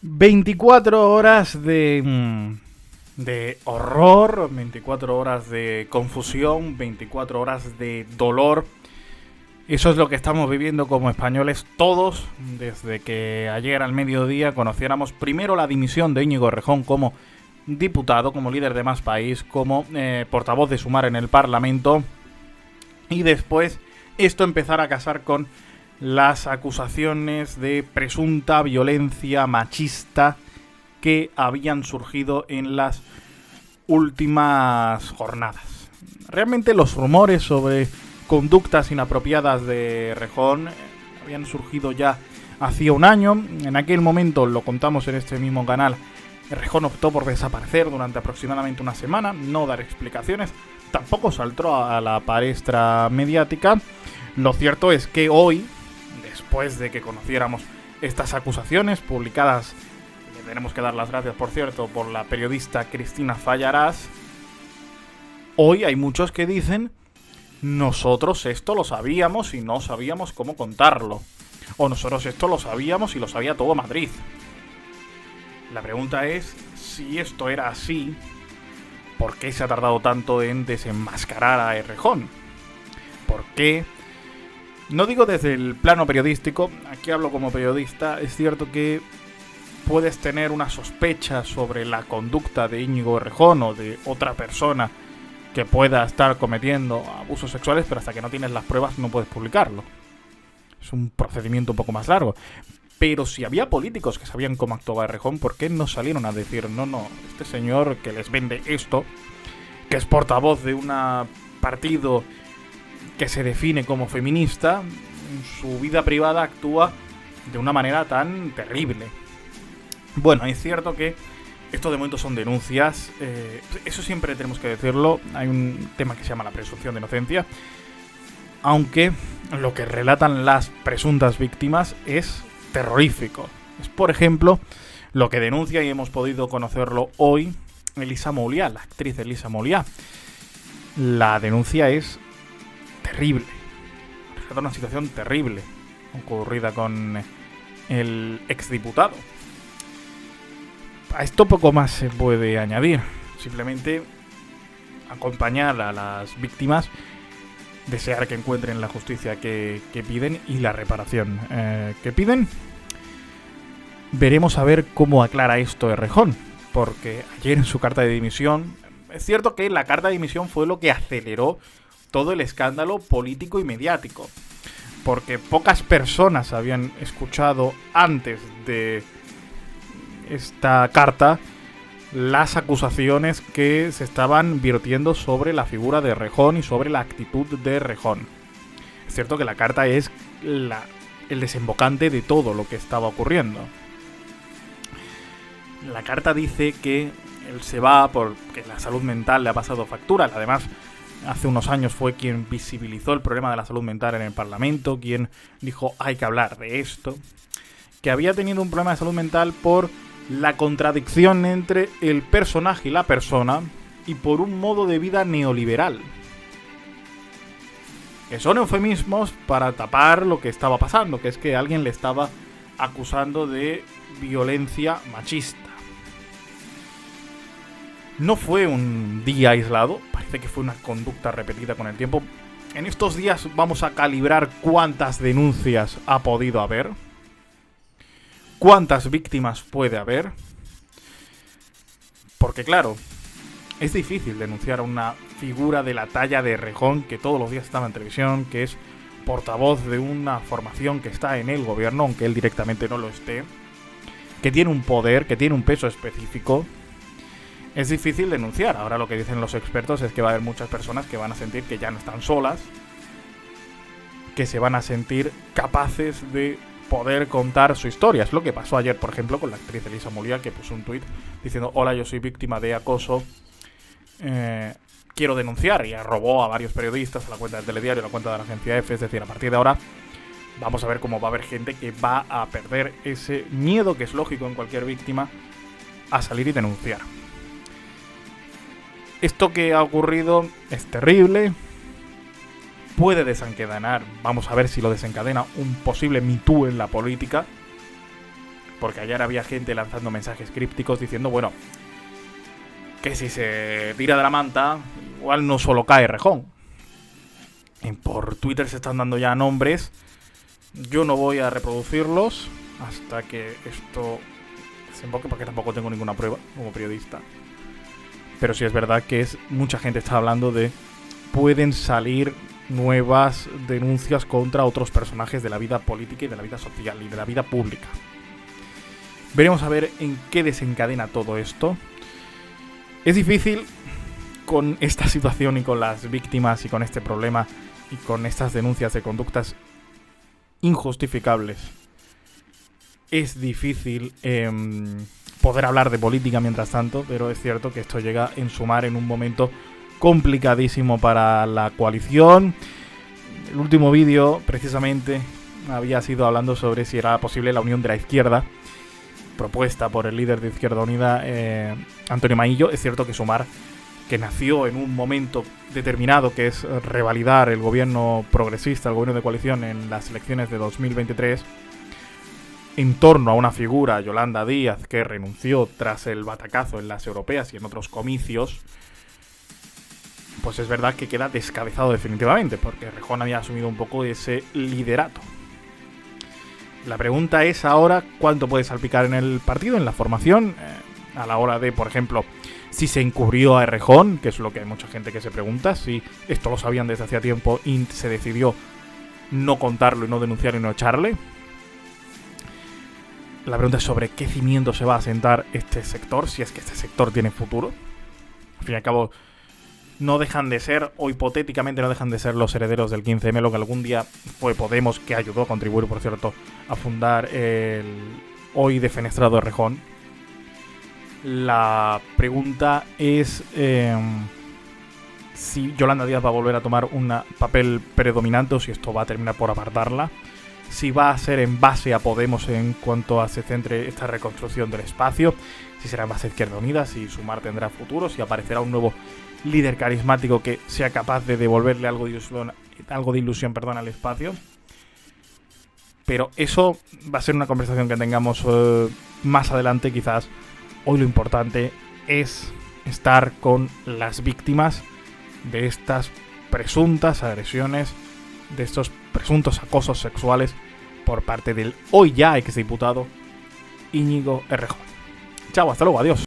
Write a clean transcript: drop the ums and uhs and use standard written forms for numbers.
24 horas de horror, 24 horas de confusión, 24 horas de dolor. Eso es lo que estamos viviendo como españoles todos, desde que ayer al mediodía conociéramos primero la dimisión de Íñigo Errejón como diputado, como líder de Más País, como portavoz de Sumar en el Parlamento, y después esto empezar a casar con las acusaciones de presunta violencia machista que habían surgido en las últimas jornadas. Realmente los rumores sobre conductas inapropiadas de Errejón habían surgido ya hacía un año. En aquel momento, lo contamos en este mismo canal, Errejón optó por desaparecer durante aproximadamente una semana, no dar explicaciones, tampoco saltó a la palestra mediática. Lo cierto es que hoy, después de que conociéramos estas acusaciones publicadas, le tenemos que dar las gracias, por cierto, por la periodista Cristina Fallarás, hoy hay muchos que dicen: nosotros esto lo sabíamos y no sabíamos cómo contarlo. O nosotros esto lo sabíamos y lo sabía todo Madrid. La pregunta es, si esto era así, ¿por qué se ha tardado tanto en desenmascarar a Errejón? ¿Por qué? No digo desde el plano periodístico, aquí hablo como periodista. Es cierto que puedes tener una sospecha sobre la conducta de Íñigo Errejón o de otra persona que pueda estar cometiendo abusos sexuales, pero hasta que no tienes las pruebas no puedes publicarlo. Es un procedimiento un poco más largo. Pero si había políticos que sabían cómo actuaba Errejón, ¿por qué no salieron a decir: no, este señor que les vende esto, que es portavoz de un partido que se define como feminista, en su vida privada actúa de una manera tan terrible? Bueno, es cierto que esto de momento son denuncias, eso siempre tenemos que decirlo. Hay un tema que se llama la presunción de inocencia, aunque lo que relatan las presuntas víctimas es terrorífico. Es, por ejemplo, lo que denuncia, y hemos podido conocerlo hoy, Elisa Mouliá, la actriz Elisa Mouliá. La denuncia es terrible, es una situación terrible ocurrida con el exdiputado. A esto poco más se puede añadir. Simplemente acompañar a las víctimas, desear que encuentren la justicia que piden y la reparación que piden. Veremos a ver cómo aclara esto Errejón, porque ayer en su carta de dimisión, es cierto que la carta de dimisión fue lo que aceleró todo el escándalo político y mediático, porque pocas personas habían escuchado antes de esta carta las acusaciones que se estaban virtiendo sobre la figura de Errejón y sobre la actitud de Errejón. Es cierto que la carta es el desembocante de todo lo que estaba ocurriendo. La carta dice que él se va porque la salud mental le ha pasado factura. Además, hace unos años fue quien visibilizó el problema de la salud mental en el Parlamento, quien dijo: hay que hablar de esto. Que había tenido un problema de salud mental por la contradicción entre el personaje y la persona, y por un modo de vida neoliberal, que son eufemismos para tapar lo que estaba pasando, que es que alguien le estaba acusando de violencia machista. No fue un día aislado, parece que fue una conducta repetida con el tiempo. En estos días vamos a calibrar cuántas denuncias ha podido haber, cuántas víctimas puede haber, porque claro, es difícil denunciar a una figura de la talla de Errejón, que todos los días estaba en televisión, que es portavoz de una formación que está en el gobierno, aunque él directamente no lo esté, que tiene un poder, que tiene un peso específico. Es difícil denunciar. Ahora lo que dicen los expertos es que va a haber muchas personas que van a sentir que ya no están solas, que se van a sentir capaces de poder contar su historia. Es lo que pasó ayer, por ejemplo, con la actriz Elisa Mouliá, que puso un tuit diciendo: hola, yo soy víctima de acoso, quiero denunciar, y arrobó a varios periodistas, a la cuenta del Telediario, a la cuenta de la agencia EFE. Es decir, a partir de ahora vamos a ver cómo va a haber gente que va a perder ese miedo, que es lógico en cualquier víctima, a salir y denunciar. Esto que ha ocurrido es terrible, puede desencadenar, vamos a ver si lo desencadena, un posible Me Too en la política. Porque ayer había gente lanzando mensajes crípticos diciendo, bueno, que si se tira de la manta, igual no solo cae Errejón. Y por Twitter se están dando ya nombres. Yo no voy a reproducirlos hasta que esto se invoque, porque tampoco tengo ninguna prueba como periodista. Pero sí es verdad que mucha gente está hablando de pueden salir nuevas denuncias contra otros personajes de la vida política y de la vida social y de la vida pública. Veremos a ver en qué desencadena todo esto. Es difícil con esta situación y con las víctimas y con este problema y con estas denuncias de conductas injustificables. Es difícil poder hablar de política mientras tanto, pero es cierto que esto llega en sumar en un momento complicadísimo para la coalición. El último vídeo, precisamente, había sido hablando sobre si era posible la unión de la izquierda, propuesta por el líder de Izquierda Unida, Antonio Maillo. Es cierto que Sumar, que nació en un momento determinado, que es revalidar el gobierno progresista, el gobierno de coalición en las elecciones de 2023, en torno a una figura, Yolanda Díaz, que renunció tras el batacazo en las europeas y en otros comicios, pues es verdad que queda descabezado definitivamente, porque Errejón había asumido un poco ese liderato. La pregunta es ahora cuánto puede salpicar en el partido, en la formación, a la hora de, por ejemplo, si se encubrió a Errejón, que es lo que hay mucha gente que se pregunta, si esto lo sabían desde hacía tiempo y se decidió no contarlo y no denunciarlo y no echarle. La pregunta es sobre qué cimiento se va a asentar este sector, si es que este sector tiene futuro. Al fin y al cabo, no dejan de ser, o hipotéticamente no dejan de ser, los herederos del 15M, lo que algún día fue Podemos, que ayudó a contribuir, por cierto, a fundar el hoy defenestrado Errejón. La pregunta es si Yolanda Díaz va a volver a tomar un papel predominante o si esto va a terminar por apartarla. Si va a ser en base a Podemos en cuanto a se centre esta reconstrucción del espacio, si será en base a Izquierda Unida, si Sumar tendrá futuro, si aparecerá un nuevo líder carismático que sea capaz de devolverle algo de ilusión al espacio. Pero eso va a ser una conversación que tengamos más adelante quizás. Hoy lo importante es estar con las víctimas de estas presuntas agresiones, de estos presuntos acosos sexuales por parte del hoy ya exdiputado Íñigo Errejón. Chao, hasta luego, adiós.